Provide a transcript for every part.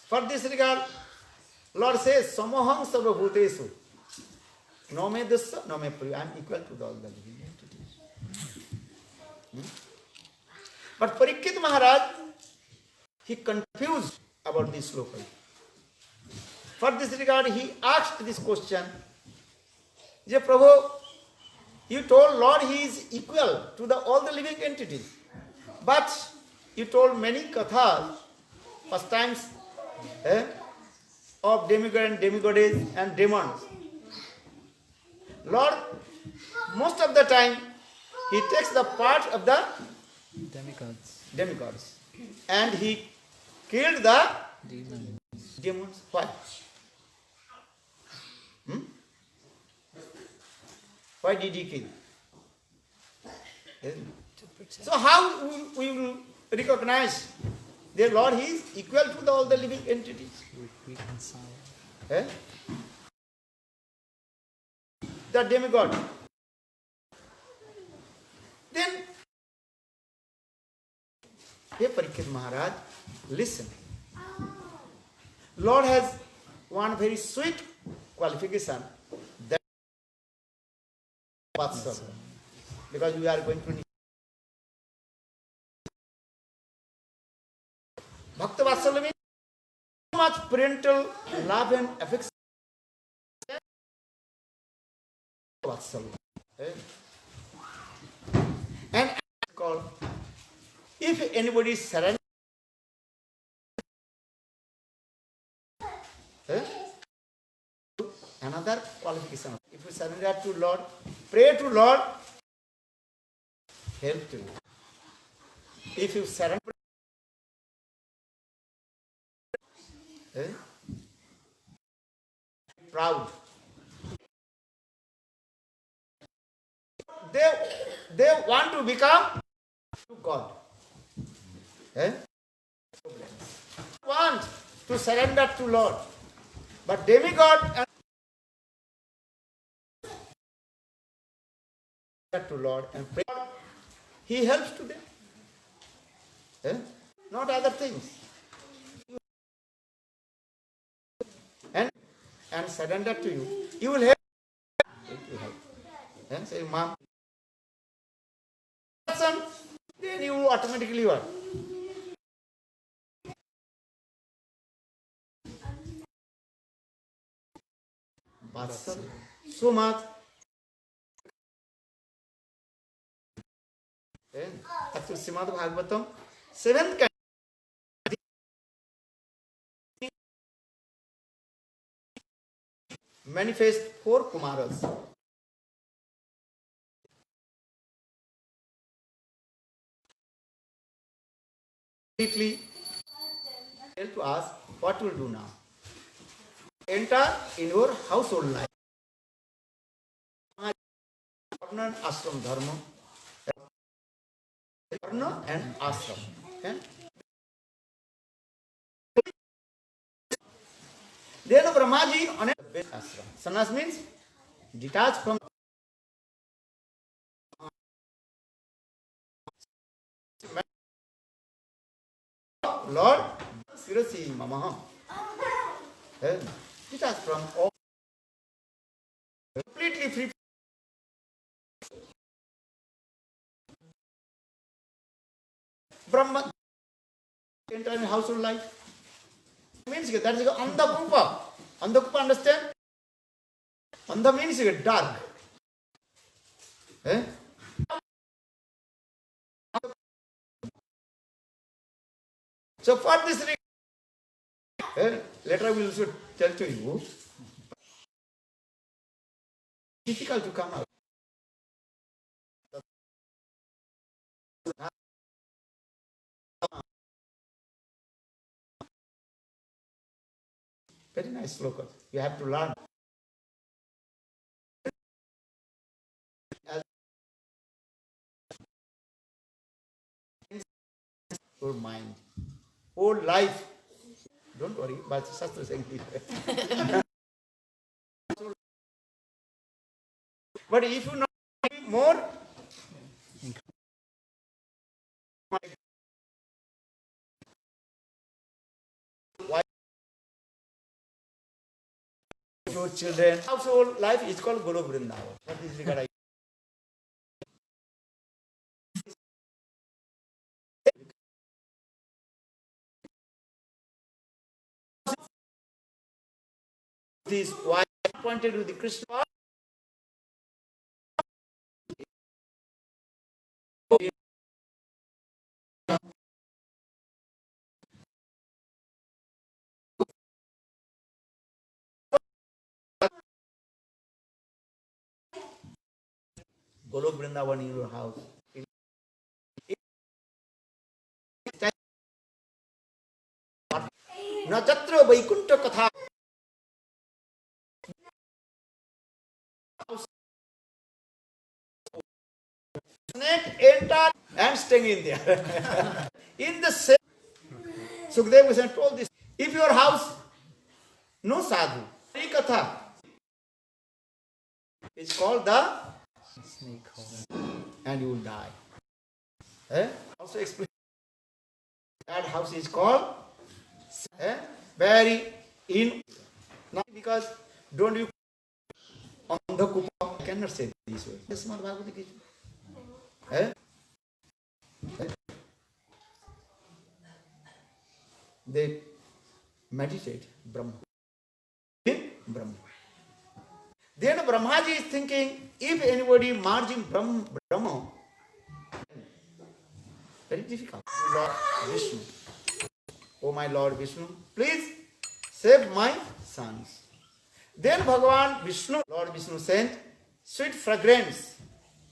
For this regard, Lord says, Samoham sarva bhuteshu. No me dusya, no me priya. I am equal to all the living entities. But Parikshit Maharaj, he confused about this sloka. For this regard, he asked this question, Je Prabhu, you told Lord he is equal to all the living entities. But you told many kathas, pastimes of demigod and demigoddess and demons. Lord, most of the time, he takes the part of the demigods. And he killed the demons. Why? Why did he kill? So how we will recognize that Lord he is equal to all the living entities? The demigod. Then, hey Parikshit Maharaj, listen. Lord has one very sweet qualification, that Vatsalya. Because we are going to Bhakta Vatsalya means so much parental love and affection. Vatsalya. And called, if anybody surrenders, another qualification. If you surrender to Lord, pray to Lord, help to you. If you surrender, proud. They want to become God. Want to surrender to Lord. But demigod and to Lord and pray, he helps to them. Not other things. And surrender to you. You will help. And say, Mom, son, then you will automatically what? So much. After Srimad Bhagavatam, 7th canto, manifest 4 Kumaras. Completely tell to us what you will do now. Enter in your household life. Varna and ashram dharma. Varna and ashram. Then Brahmaji on a ashram. Sannyas means detached from Lord Sirasi Mamaha. Detached from all. Completely free. Brahma enter in household life. Means that is Andhakupa. Andhakupa, understand? Andha means dark. So for this reason, later I will also tell to you, difficult to come out. Very nice sloka. You have to learn. Your mind, whole life. Don't worry, but Shastra is saying it. But if you know more, why your children. Household life is called Golok Vrindavan. What is regard? This why pointed to the Krishna. Golok Vrindavan in your house. Najatra Vaikunta Katha. Snake enter and staying in there. In the same, Sukadeva Goswami told this. If your house, no sadhu, Katha, it's called the snake home, and you will die. Also explain. That house is called very in. Not because don't you on the kupa. I cannot say this way. This is not Bhagavad Gita. They meditate Brahma. Brahma. Then Brahmaji is thinking, if anybody merging Brahma, very difficult. Lord Vishnu. Oh my Lord Vishnu, please save my sons. Then Bhagavan Vishnu, Lord Vishnu sent sweet fragrance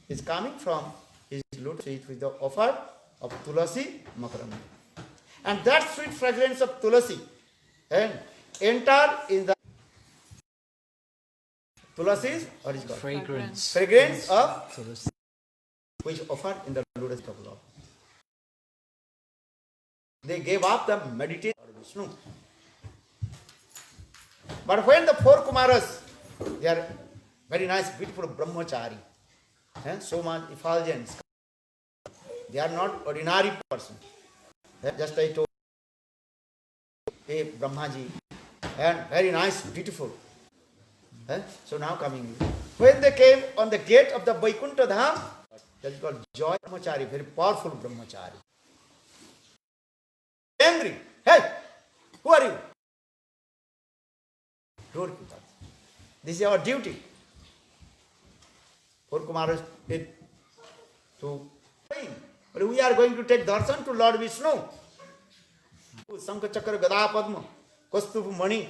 is coming from his lotus feet with the offer of Tulasi Makarana. And that sweet fragrance of Tulasi enter in the Tulasi's what is called? Fragrance. Fragrance of Tulasi, which offered in the lotus of Lord. They gave up the meditation of Vishnu. But when the four Kumaras, they are very nice, beautiful brahmachari, so much effulgence. They are not ordinary person. Just I told Brahmaji, and very nice, beautiful. So now coming. When they came on the gate of the Vaikuntha Dham, that is called Joy Brahmachari, very powerful Brahmachari. Angry. Hey, who are you? Door keep up. This is our duty. Four Kumaras did to but we are going to take darshan to Lord Vishnu. Sankha Chakra Gada Padma, Kaustubh Mani.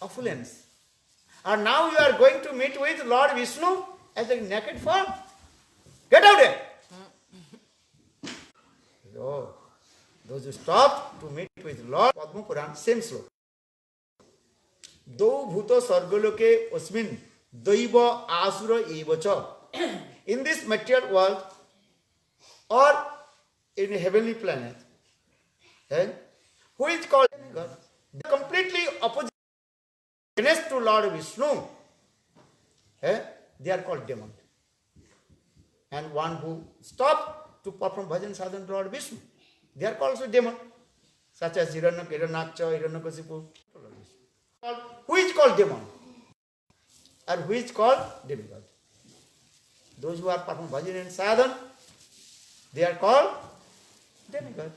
Affluence. And now you are going to meet with Lord Vishnu as a naked form. Get out there. Oh, those who stopped to meet with Lord Padma Puran, same sloka. Do bhuto sargaloke osmin daiva asura evacha. In this material world or in a heavenly planet, who is called God? The completely opposite against to Lord Vishnu. They are called demon. And one who stopped to perform bhajan sadhana to Lord Vishnu, they are called also demon, such as Hiranyaksha, Hiranyakasipu. Who is called demon? Or who is called demigod? Those who are performing bhajan and sadhana, they are called demigod.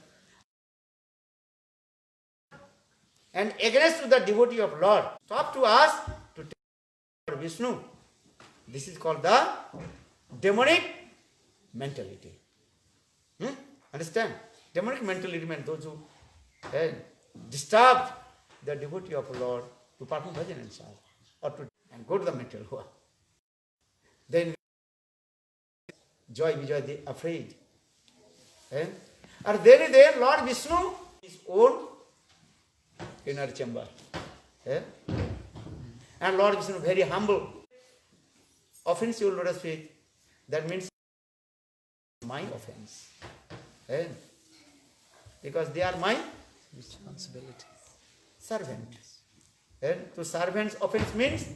And against to the devotee of Lord, stop to ask to take Lord Vishnu. This is called the demonic mentality. Understand? Demonic mentality means those who disturb the devotee of Lord to perform bhajan and sadhana, or to and go to the material world. Then joy, vijay, they are afraid. And then Lord Vishnu, his own inner chamber. And Lord Vishnu very humble. Offense your lotus feet. That means my offense. Because they are my Responsibility. servant. To servant's offense means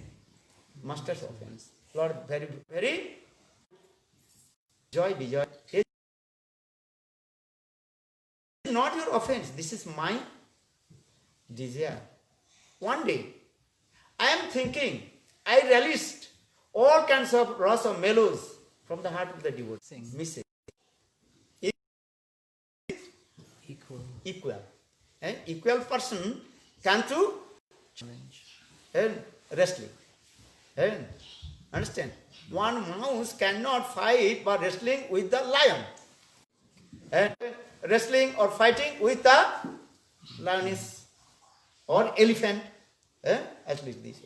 master's offense. Lord, very, very joy, vijay. It is not your offense. This is my desire. one day, I am thinking, I relished all kinds of rasa mellows from the heart of the devotee. Missing. Equal. An equal person can to Challenge. and wrestling. And understand? One mouse cannot fight by wrestling with the lion. And wrestling or fighting with the lioness or elephant. At least this.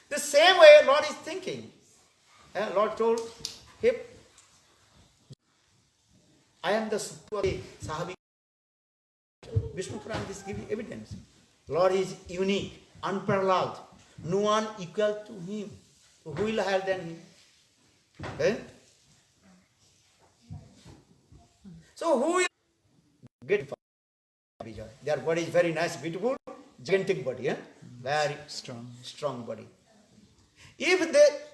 The same way Lord is thinking. Lord told him, I am the Supreme Sahabi. Vishnu Puran is giving evidence. Lord is unique, unparalleled. No one equal to him. So who will higher than him? So who will get Vijay? Their body is very nice, beautiful, gigantic body. Very strong body. If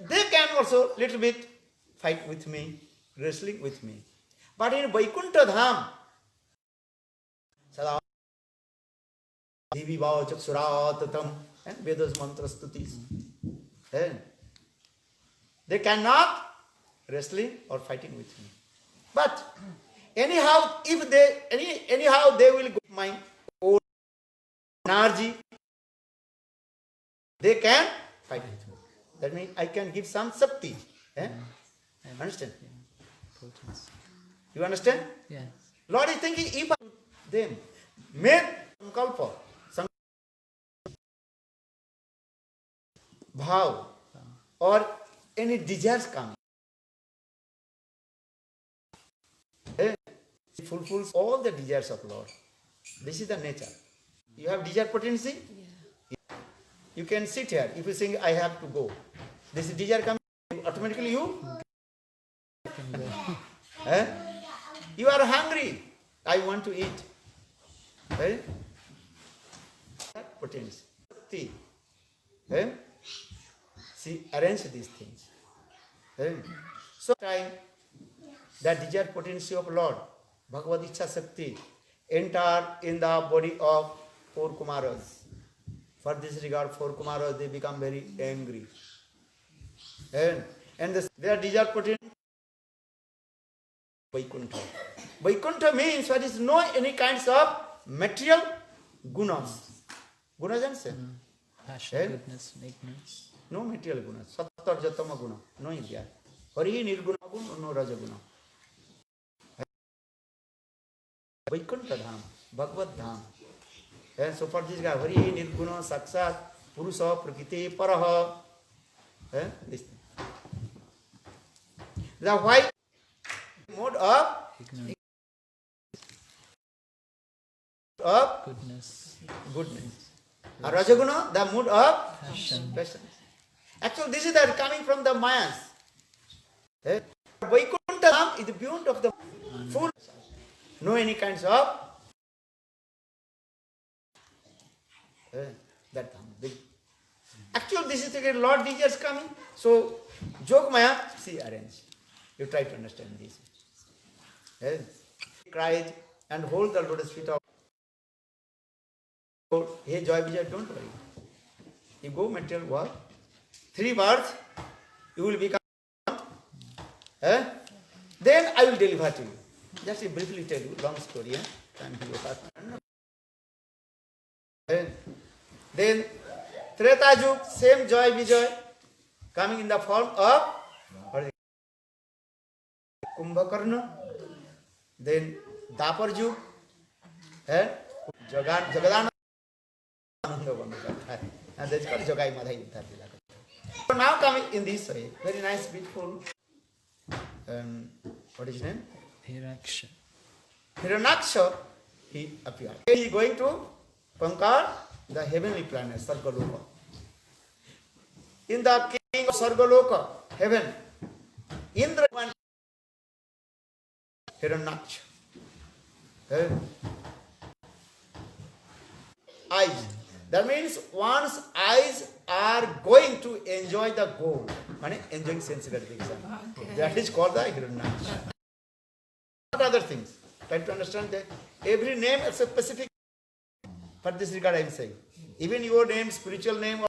they can also little bit fight with me, wrestling with me. But in Vaikuntha Dham, Sada Devi Bhava Chaksuratatam and Vedas Mantra Stutis. They cannot wrestling or fighting with me. But anyhow, if they will go my own energy, they can fight with me. That means I can give some Shakti. Understand? Potency. You understand? Yes. Lord is thinking, if I them make sankalpa, bhav, or any desires come, he fulfills all the desires of Lord. This is the nature. You have desire potency? Yeah. You can sit here. If you think, I have to go, this desire comes, automatically you Can go. You are hungry. I want to eat. Potency. She arranged these things. So time that desire potency of Lord, Bhagavad Ichha Shakti, enter in the body of four Kumaras. For this regard, four Kumaras, they become very angry. And their desire potency Vaikuntha. Vaikuntha means there is no any kinds of material gunas. Gunas understand? Passion, goodness, ignorance. No material gunas. Sattar jatama guna. No is there. Hari nirguna guna, no raja guna. Vaikuntha dham, Bhagavad dham. And so for this guy, Hari nirguna saksat purusa prakriti paraha. This thing. The white mode of Ignorance. Goodness. Rajaguna, the mood of Passion. Actually, this is that coming from the Mayas. Vaikuntha Dham is the beyond of the full. No any kinds of that Dham. Actually, this is the Lord desires coming. So, Jogmaya, she arranged. You try to understand this. He cried and hold the lotus feet of. Hey Joy Vijay, don't worry. You go material work. 3 births, you will become. Then I will deliver to you. Just briefly tell you, long story. Then Treta Yug, same Joy Vijay, coming in the form of Kumbhakarna. Then Dapar Yug, Jagadana. And that's called Jogai Madhai. So now coming in this way, very nice, beautiful. What is his name? Hiraksha. Hiranaksha, he appeared. He is going to conquer the heavenly planet, Sargaloka. In the king of Sargaloka, heaven, Indra went Hiranaksha. Eyes. That means one's eyes are going to enjoy the gold. Enjoying sense gratification. That is called the Hiranyaksha. Not other things. Try to understand that every name is a specific. For this regard I am saying. Even your name, spiritual name, or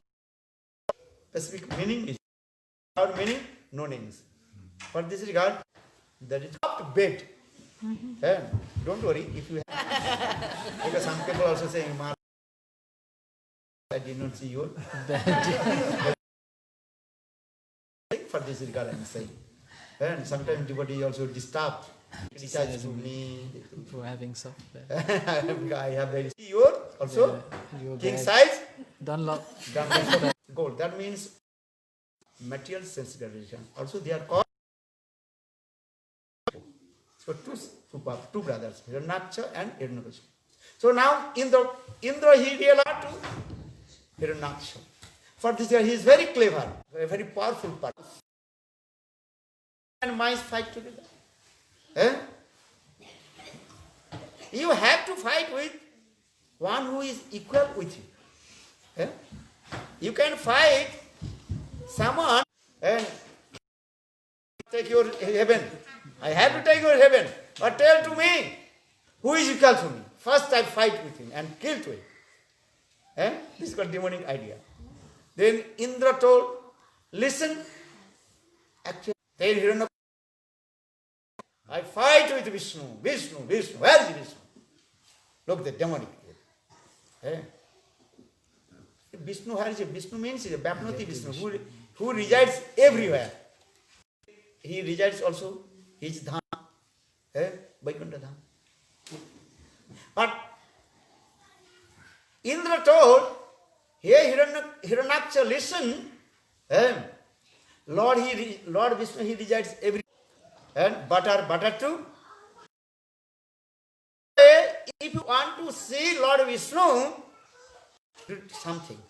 specific meaning is without meaning, no names. For this regard, that is up bed. And don't worry if you have, because some people also saying, "Ma, I did not see your." For this regard, I am saying. And sometimes devotee also disturbed, criticized to me. For having software. I have very your also Your king bag. size. Dunlop. Gold. That means material sense realization. Also, they are called. So two brothers, Hiranyaksha and Hiranyakashipu. So now Indra he realized to Hiranyaksha. For this he is very clever, a very powerful person. And mice fight together. Eh? You have to fight with one who is equal with you. Eh? You can fight someone and take your heaven. I have to take your heaven. But tell to me, who is equal to me? First I fight with him and kill to him. Eh? This is called demonic idea. Then Indra told, listen, actually, then Hiranyakashipu, I fight with Vishnu. Where is Vishnu? Look, the demonic. Eh? Vishnu, Vishnu means Bapnoti Vishnu, who resides everywhere. He resides also, his dham, Vaikuntha dham. But Indra told, hey Hiranyaksha, listen, Lord Vishnu, he resides everywhere. And butter too. If you want to see Lord Vishnu, do something.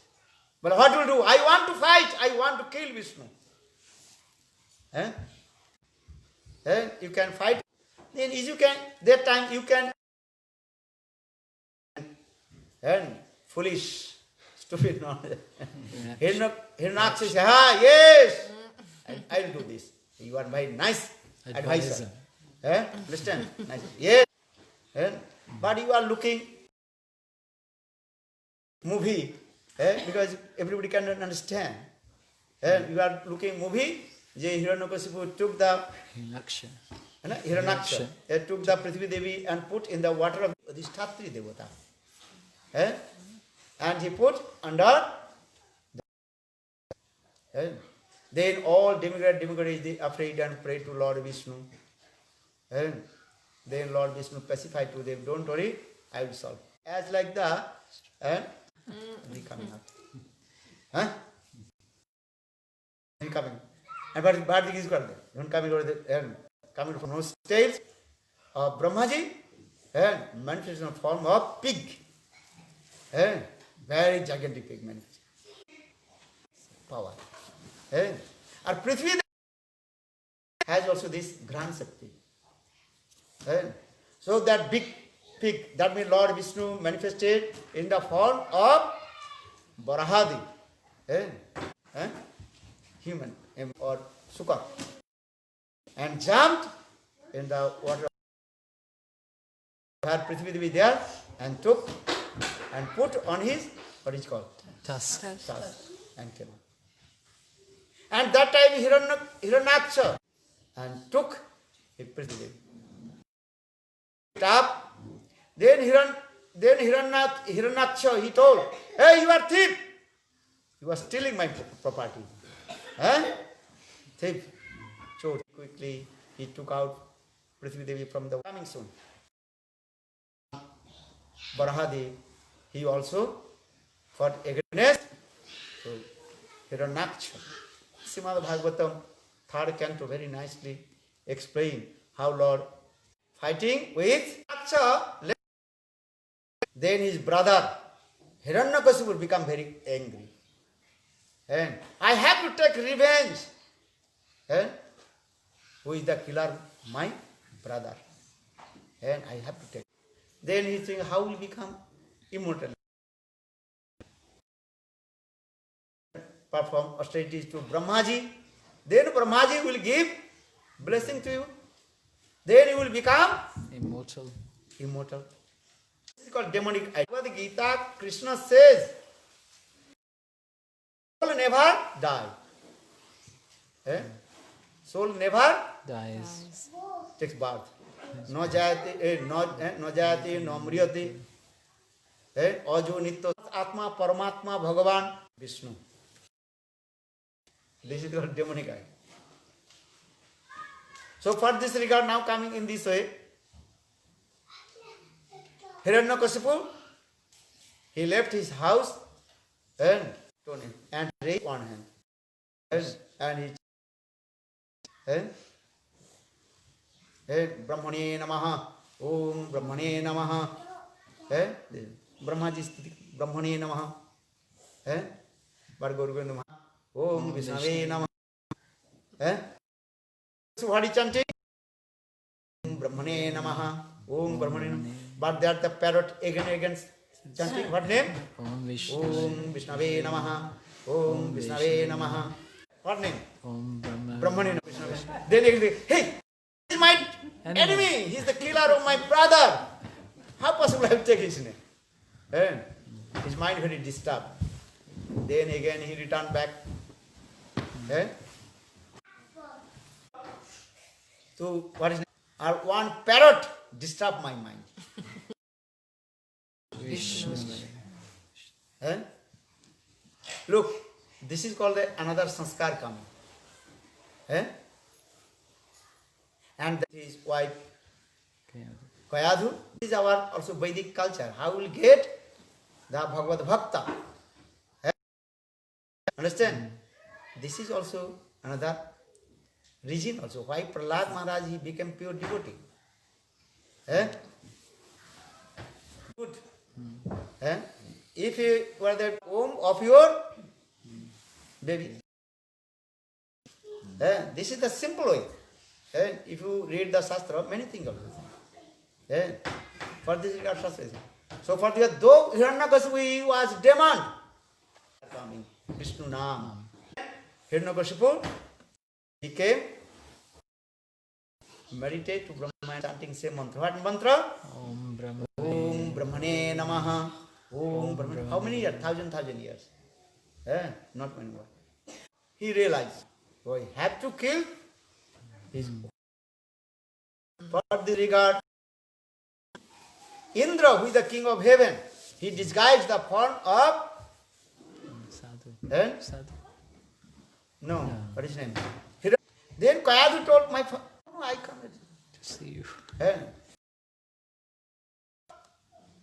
But what will do? I want to fight. I want to kill Vishnu. You can fight. Then is you can, that time you can. And foolish, stupid, no. Hiranyaksha says, yes, I will do this. You are very nice advisor. Understand? Nice. Yes. But you are looking movie, because everybody cannot understand. You are looking movie, Hiranyakashipu took the Hiranyaksha took the Prithvi Devi and put in the water of the Statri Devata. And he put under then all demigods they afraid and pray to Lord Vishnu. And then Lord Vishnu pacified to them, don't worry, I will solve. As like that, we coming up. We coming. And but the is called don't coming over the coming from no stage of Brahmaji and manifestation form of pig. Very gigantic pig manifestation. Power. Our Prithvi has also this Gran Shakti. So that big pig, that means Lord Vishnu manifested in the form of Barahadi, human or Sukha, and jumped in the water. Had Prithvi Devi there and took and put on his, what is called? Tusk. And came out. And that time Hiranyaksha and took a Prithvi Devi. Up. Then Hiranyaksha, he told, hey, you are thief. You are stealing my property. Thief. So quickly he took out Prithvi Devi from the coming soon. Barahadi, he also fought against Hiranyaksha. Srimad Bhagavatam, 3rd canto, very nicely explain how Lord fighting with Hiranyaksha. Then his brother Hiranyakashipu will become very angry. And I have to take revenge. And who is the killer? My brother. And I have to take. Then he thinks, how will become immortal? Perform austerities to Brahmaji. Then Brahmaji will give blessing to you. Then you will become Immortal. This is called demonic idea. The Gita, Krishna says, Soul never die. Eh? Soul never Dies. takes birth. No jayate, no jayate, no mriyate. Ajo nitya atma, paramatma, bhagavan, Vishnu. This is called demonic eye. So for this regard, now coming in this way, Hiranyakasipu, he left his house and raised one hand. And he Brahmane Namaha, Om Brahmane Namaha. Brahmaji Sthiti, Brahmane Namaha. Bhargava Namaha. Om Vishnave Namaha. So what he chanting? Om Brahmane Namaha. Om Brahmane Namaha. But there the parrot again chanting what name? Om Vishnu. Om Vishnave Namaha. Om Vishnave Namaha. What name? Om Brahmane Namaha. Then again, hey, he is my enemy. He is the killer of my brother. How possible I will take his name? And his mind very disturbed. Then again he returned back. To what is one parrot disturbed my mind. Vishnu. Look, this is called another sanskar coming. And that is wife Kayadhu. This is our also Vedic culture. How will get the Bhagavad Bhakta? Understand? This is also another reason also why Prahlad Maharaj he became pure devotee. Good. If you were the womb of your baby. This is the simple way. If you read the Shastra, many things are there. For this regard, Shastra is. So for this, though Hiranyakasipu was demon, coming, Vishnu Nam. Hiranyakasipu, he came, meditate to Brahma, chanting same mantra. What mantra? Om Brahma. Om Brahmane Namaha. Om Brahmane. How many years? Thousand years. Not many more. He realized, so he had to kill his. For this regard, Indra, who is the king of heaven, he disguised the form of Sadhu. Sadhu. no, what is his name? Then Kayadhu told my father, no, I come. To see you.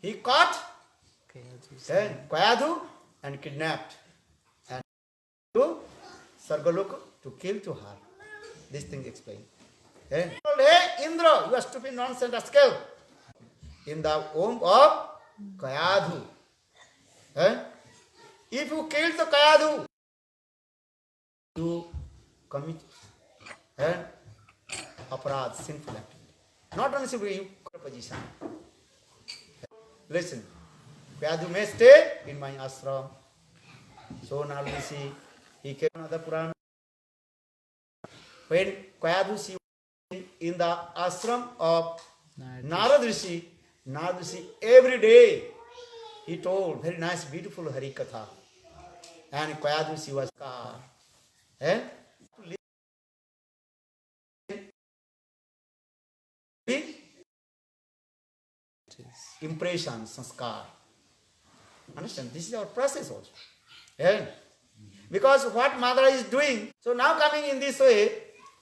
He caught Okay, Kayadhu and kidnapped and to Sargaloka to kill to her. This thing explained. He told, hey Indra, you are stupid nonsense rascal. In the womb of Kayadhu. If you kill the Kayadhu, you commit aparad, sinful activity. Not only simply you position. Listen, Kayadhu may stay in my ashram. So now we see, he came another Purana. When Kayadhu was in the ashram of Narad Rishi, every day he told very nice, beautiful Hari Katha. And Kayadhu was car. Impression, sanskar. Understand? This is our process also. Because what Maharaj is doing, so now coming in this way,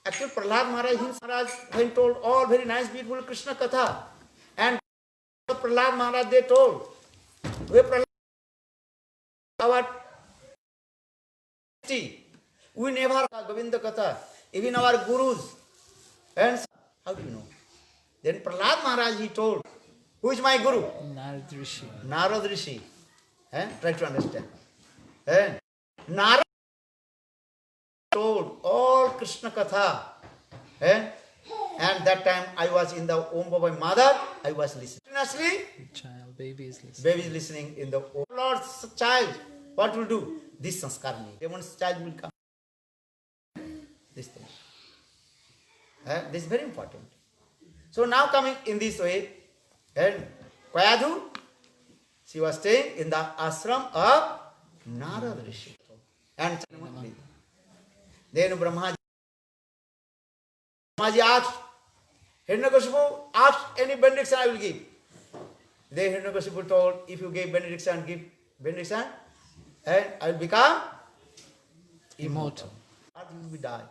actually Prahlad Maharaj when told all very nice, beautiful Krishna Katha. And Prahlad Maharaj they told, we Prahlad, our we never Govinda Katha, even our gurus. And how do you know? Then Prahlad Maharaj he told, who is my guru? Narad Rishi. Narad Rishi. Try to understand. Narad told all Krishna Katha. And that time I was in the womb of my mother, I was listening. Continuously, Child, baby is listening. baby is listening in the womb. Lord's child, what will do? This sanskar need. Demon's child will come. This thing. This is very important. So now coming in this way, and Kayadhu, she was staying in the ashram of Narad Rishi. And then Brahmaji asked, Hiranyakashipu asked, any benediction I will give. Then Hiranyakashipu told, if you give benediction, and I will become Immortal. or you will die.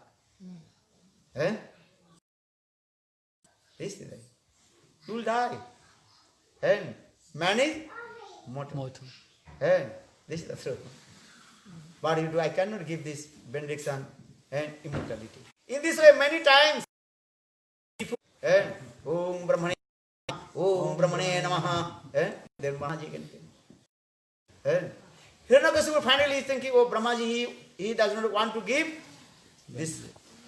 Eh? This is right. You will die. And man is mortal. Mortal. And this is the truth. What do you do? I cannot give this benediction and immortality. In this way, many times, and Om Brahmane Namaha, then Brahmaji can say. And Hiranyakashipu finally is thinking, oh Brahmaji, he does not want to give this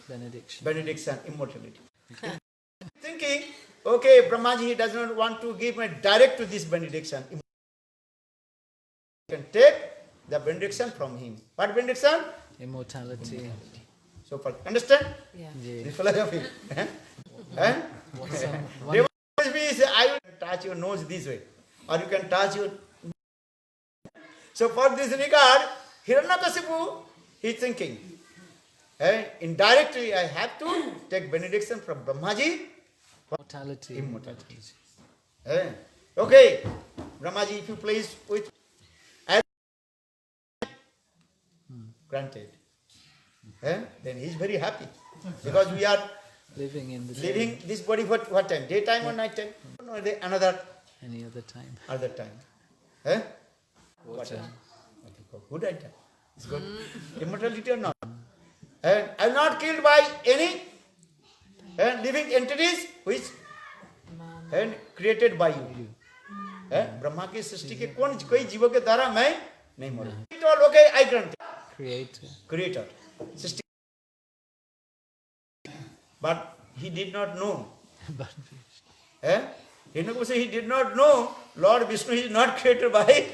benediction, immortality. Thinking, okay, Brahmaji, he does not want to give me direct to this benediction. You can take the benediction from him. What benediction? Immortality. So far, understand? Yeah. Yeah. The philosophy. I will touch your nose this way, or you can touch your. So for this regard, Hiranyakashipu, he is thinking, indirectly I have to take benediction from Brahmaji. Immortality. Immortality. Okay, Brahmaji, if you please, with granted. Then he is very happy because we are Living in the living this body for what time? Daytime or night time? No, another any other time. other time. What time? Good idea. It's good. Immortality or not? And I am not killed by any living entities which and created by you. Brahma की सृष्टि के कोई जीवों के द्वारा मैं नहीं मरा. He told, okay, I grant. Creator. Sृष्टि. But he did not know. He did not know Lord Vishnu is not created by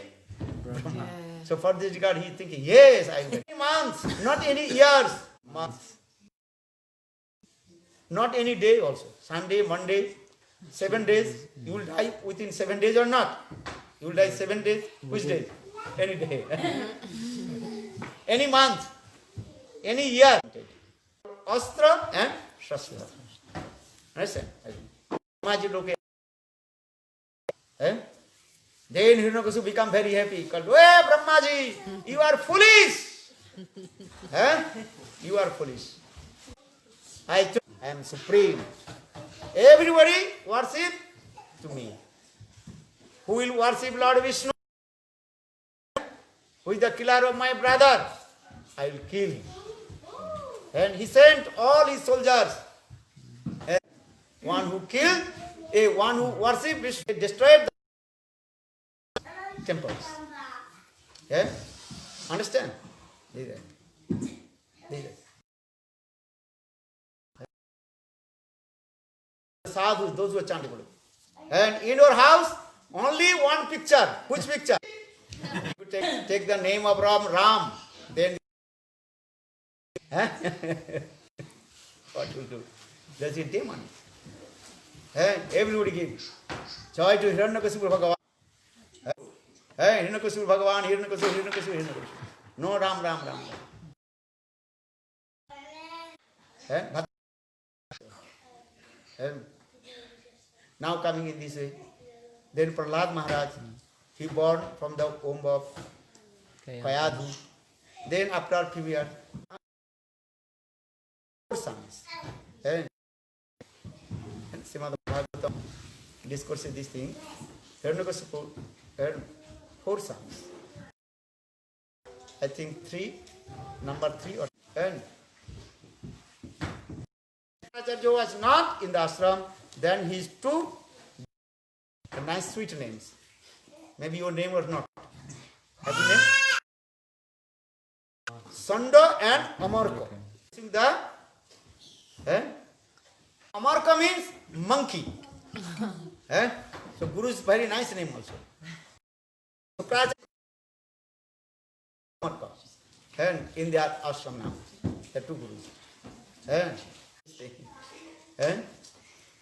Brahma. So for this regard, he is thinking, yes, I will. Any months, not any years, months. Not any day also. Sunday, Monday, 7 days. You will die within 7 days or not? You will die 7 days. Which day? Any day. Any month. Any year. Astra and Shastra. Understand? Imagine, okay. Then Hiranyakashipu become very happy. Called, hey Brahmaji, you are foolish. You are foolish. I am supreme. Everybody worship to me. Who will worship Lord Vishnu? Who is the killer of my brother? I will kill him. And he sent all his soldiers. And one who killed, one who worshipped Vishnu, destroyed the temples. Understand? Sadhus, those who are chanting. And in your house, only one picture. Which picture? You take the name of Ram, then what will do? Does it demon? Everybody gives joy to Hiranyakashipu Bhagavan. Hiranyakashipu Bhagavan, Hiranyakashipu. No Ram. Now coming in this way, then Prahlad Maharaj, he born from the womb of Kayadhu. Then after a few years, 4 sons. And Srimad Bhagavatam discourses this thing. Hiranyakashipu had 4 sons. I think 3, number 3 or 10. Acharya was not in the ashram, then he took nice sweet names. Maybe your name was not. Have you name? Sanda and Amarka. Amarka means monkey. So Guru is very nice name also. Amarka. And in their ashram now, the 2 Gurus.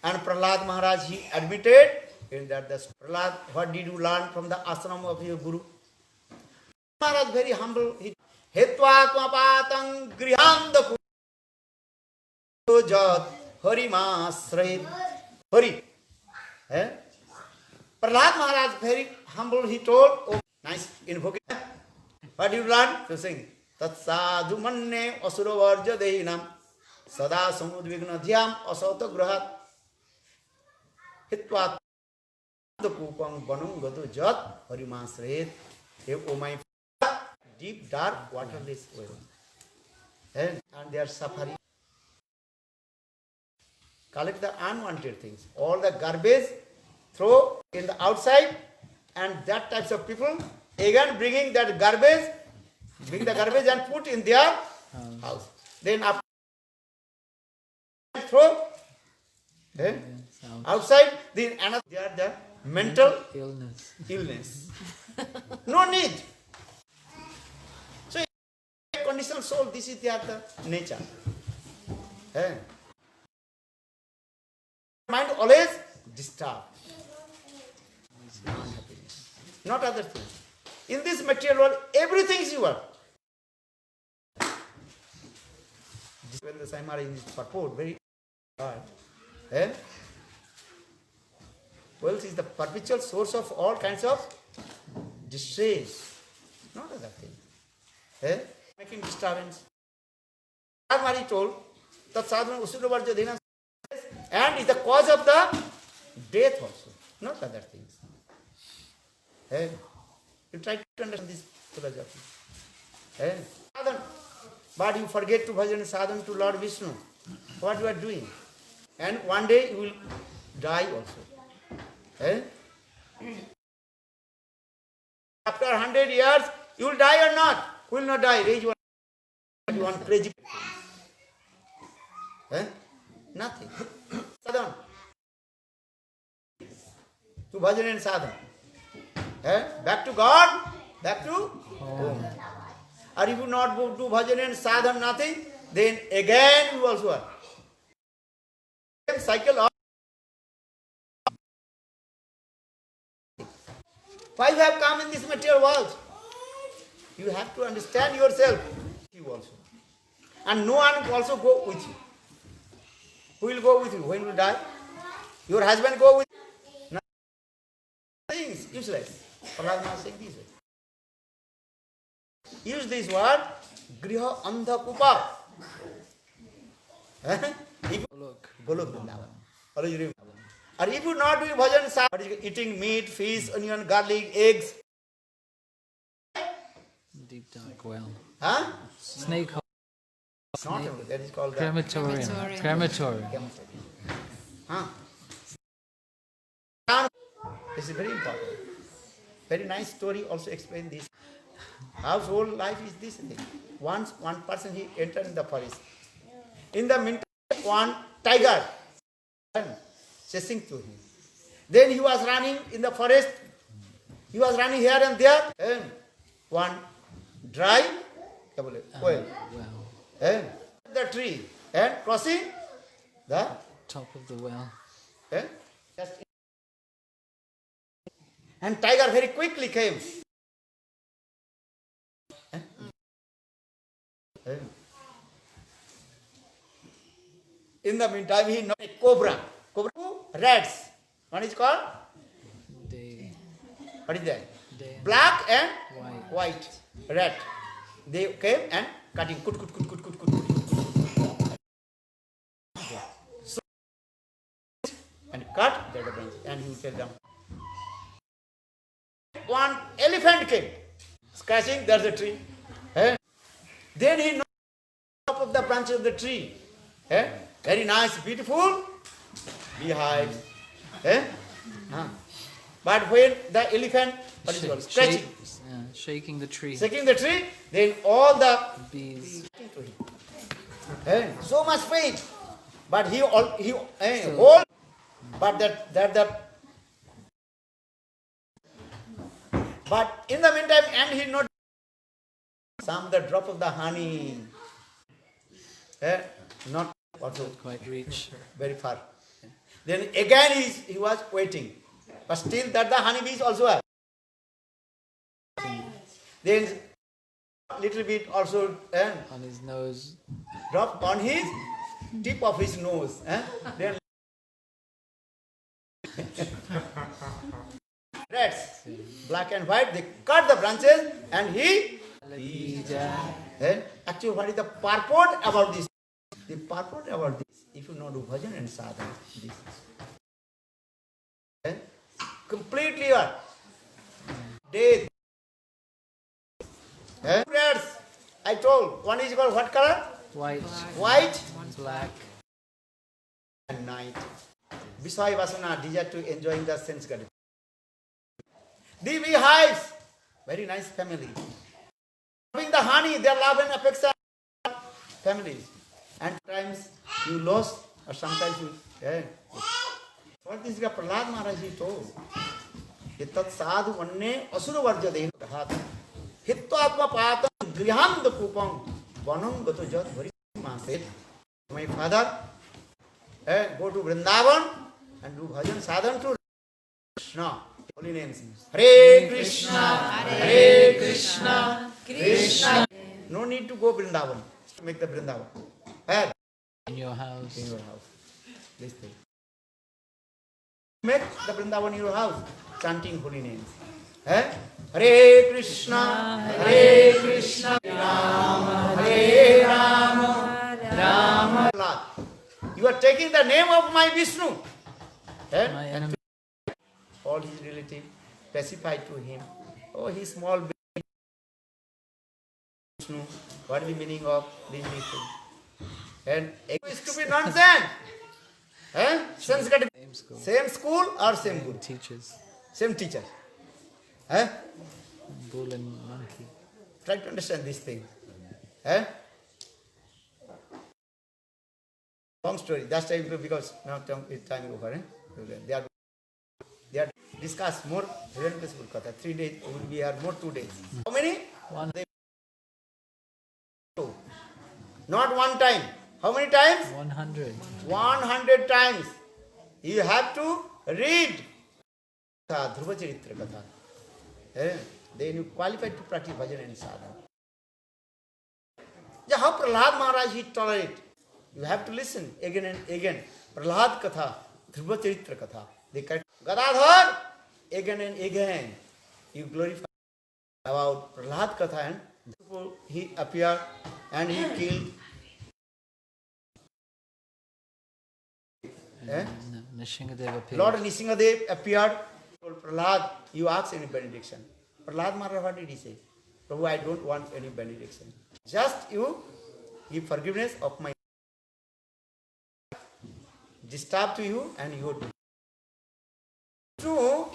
And Prahlad Maharaj, he admitted in that the Prahlad, what did you learn from the ashram of your Guru? Maharaj very humble. Hetvatmapatang grihandaku jat harimasrayit. Hari. Eh? Prahlad Maharaj, very humble, he told, oh, nice invocation. What you learn? To sing. Tat sadhu manne asura varja dehinam sada samudvigna dhyam asauta grahat hitvat kupang banung gatu jat harimasrayit. Oh my deep dark waterless well. And they are suffering. Collect the unwanted things. All the garbage throw in the outside, and that types of people again bring the garbage and put in their house. Then after throw outside, then another they are the mental illness. No need. So conditional soul, this is their the nature. Mind always disturbed. Not other things. In this material world, everything is yours. When the Saimara in this purport, very hard. Wealth is the perpetual source of all kinds of distress. Not other thing. Making disturbance. Saimara told that sadhana usura varja dhina and is the cause of the death also, not other things. You try to understand this philosophy. Sadhana. But you forget to bhajan sadhana to Lord Vishnu. What you are doing? And one day you will die also. After 100 years, you will die or not? Who will not die? Raise one crazy. Nothing. Sadhana. To bhajan and sadhana. Back to God, back to home. Or if you not do bhajan and sadhana, nothing, then again you also are. Cycle of. Why you have come in this material world? You have to understand yourself. You also. And no one will also go with you. Who will go with you when you die? Your husband go with you? Nothing, useless. Prahlad Maharaj saying this way. Use this word, griha andha kupa. Golok Vrindavan. Always remember. Or if you not do bhajan, eating meat, fish, onion, garlic, eggs. Deep dark well. Snake hole. Not that is called Crematorium. This is very important. Very nice story also explain this. Household life is this thing. Once one person he entered in the forest. In the meantime, one tiger chasing to him. Then he was running in the forest. He was running here and there. And one dry well. And the tree and crossing the top of the well. Just and tiger very quickly came. In the meantime, he knocked a cobra. Cobra, rats. One is called? What is that? Black and white rat. They came and cutting. Cut. So, and cut the branch and he fell down. One elephant came, scratching, there's a tree. Then he knocked top of the branch of the tree. Very nice, beautiful beehive. But when the elephant scratching, shaking the tree, then all the bees. So much pain. But he hold. But But in the meantime, and he not some the drop of the honey. Not also Quite reach. very far. Then again he was waiting. But still that the honey bees also are. Then little bit also On his nose. drop on his tip of his nose. Then rats, black and white, they cut the branches and he actually what is the purport about this? The purport about this, if you know do bhajan and sadhana, this completely what? Death. Rats, I told, one is called what color? White. White Black. and night. Visaya Vasana, desire to enjoying the sense gratification. The beehives, very nice family. Having the honey, their love and affection, families. And times you lost, or sometimes you. What this guy Prahlad Maharaj he told? Tat sadhu vanne asura varja deha hat. Hittatma patam grihand kupam vanam gato jat bhari maset. My father, go to Vrindavan and do bhajan sadhan to Krishna. Holy names. Hare Krishna, Hare Krishna, Krishna. No need to go Vrindavan. Make the Vrindavan. Where? In your house. In your house. This thing. Make the Vrindavan in your house. Chanting holy names. Hare Krishna, Hare Krishna, Rama, Hare Rama, Rama. You are taking the name of my Vishnu. My enemy. All his relatives pacified to him. Oh, he's small baby. Vishnu. What is the meaning of this thing? And stupid nonsense. Same school. Same school or same guru? Teachers. Same teacher. Bull and monkey. Try to understand this thing. Long story. That's time because now time over. They are discussed more. 3 days. We will be here more 2 days. How many? One. Two. Not one time. How many times? 100. 100 times. You have to read Dhruva Charitra Katha. Then you qualify to practice bhajan and sadhana. Yeah, how Prahlad Maharaj he tolerate. You have to listen again and again. Prahlad Katha, Dhruva Charitra Katha. They correct. Gadadhar, again and again. You glorify about Prahlad Katha and he appeared and he killed. Nishingadev appeared. Lord Nishingadev appeared, told Prahlad, you ask any benediction. Prahlad Maharaj, what did he say? Prabhu, I don't want any benediction. Just you give forgiveness of my disturb to you and you do. True,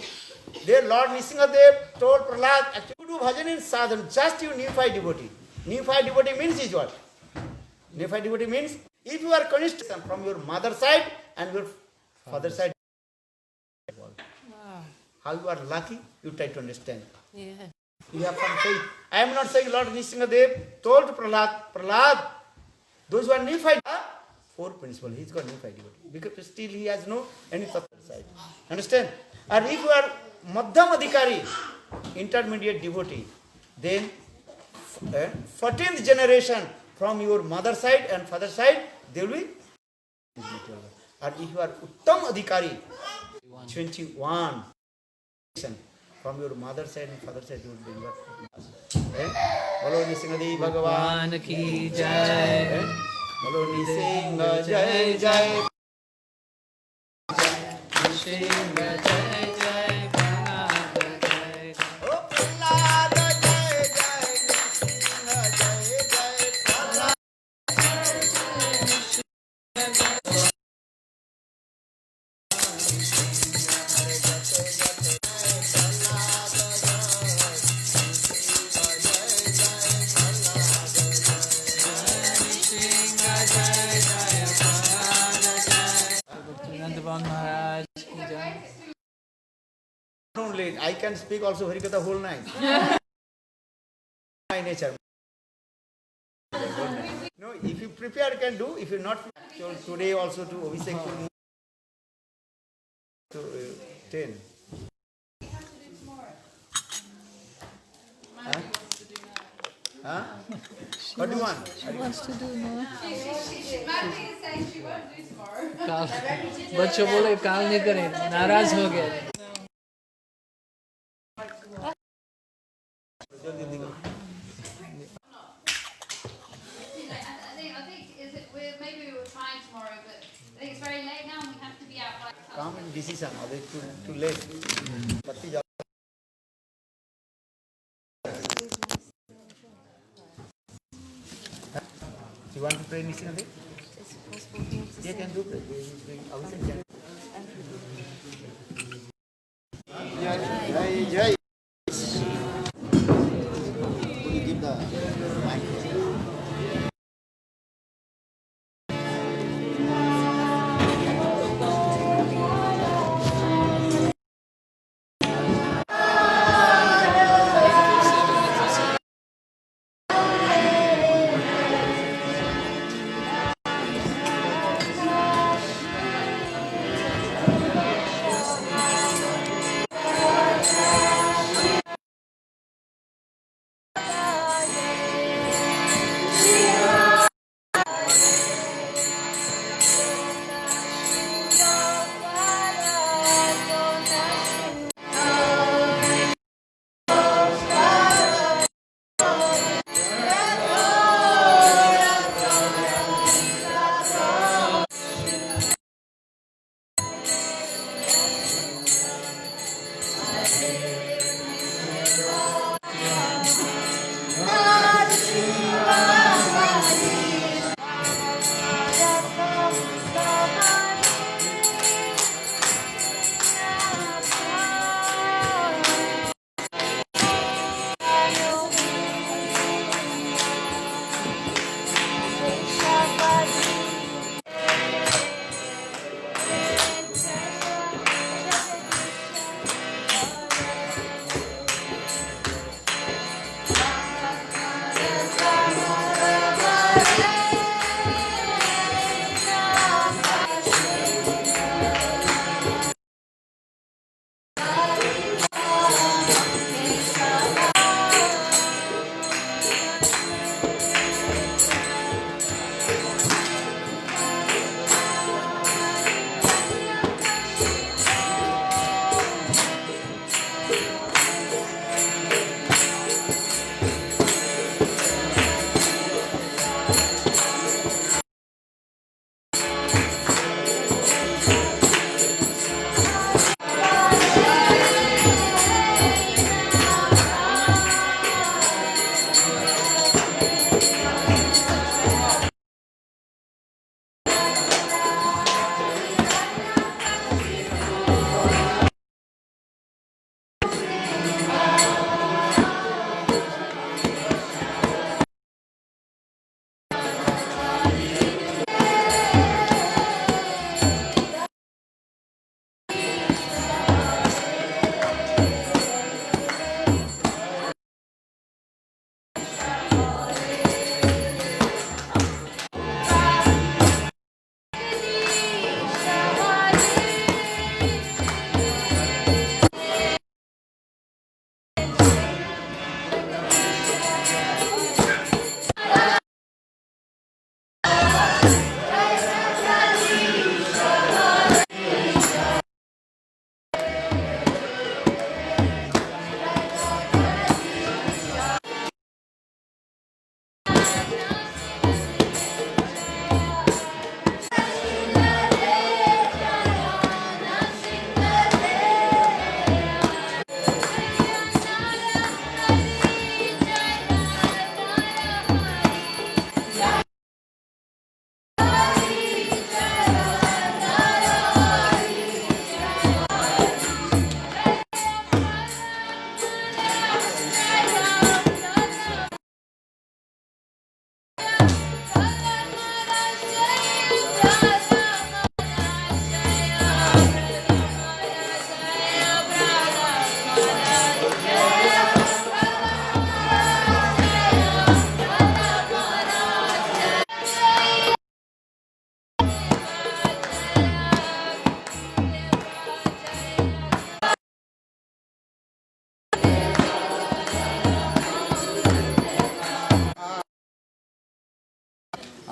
their Lord Nishingadev told Prahlad, actually you do bhajan and sadhana, just you neophyte devotee. Neophyte devotee means is what? Neophyte devotee means if you are convinced from your mother side and your father side. Wow. How you are lucky, you try to understand. Yeah. You have some faith. I am not saying Lord Nishingadev told Prahlad, those who are neophyte, four principles, he's got neophyte devotee. Because still he has no any other side. Understand? And if you are Madhyam Adhikari, intermediate devotee, then 14th generation from your mother side and father side, they will be. And if you are Uttam Adhikari, 21 from your mother side and father side, you will be your. Bolo Nishingadev Bhagavan Ki Jai. Bolo Nishinga Jai Jai. Nishinga Jai Jai. Prahlad Jai. Oh, Prahlad Jai Jai. Nishinga Jai Jai. Prahlad. Bhaktivedanta Maharaj Ki Jai. Only I can speak also Harikatha whole night. My nature. No, if you prepare, you can do. If you not, so today also to Abhishek to 10. Huh? Huh? What do you want? She wants to do more. Maggie is saying she won't do tomorrow. काल बच्चों बोले काल नहीं करें नाराज हो गए I think is it maybe we were trying tomorrow, but I think it's very late now and we have to be out by. Come and decision. Are too late? Batti jao. You want to pray Nishina? You can do that. Jai Jai. Will you give the mic?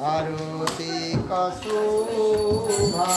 आरती का शोभा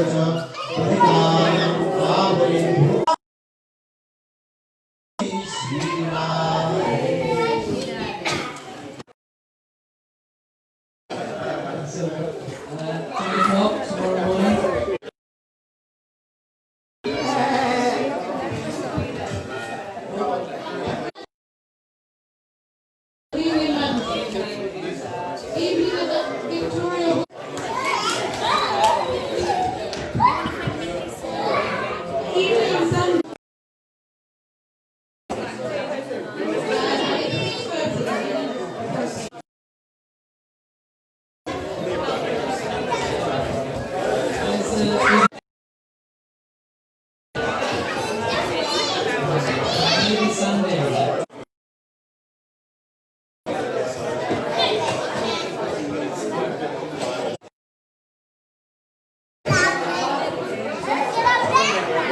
छ प्रतिकार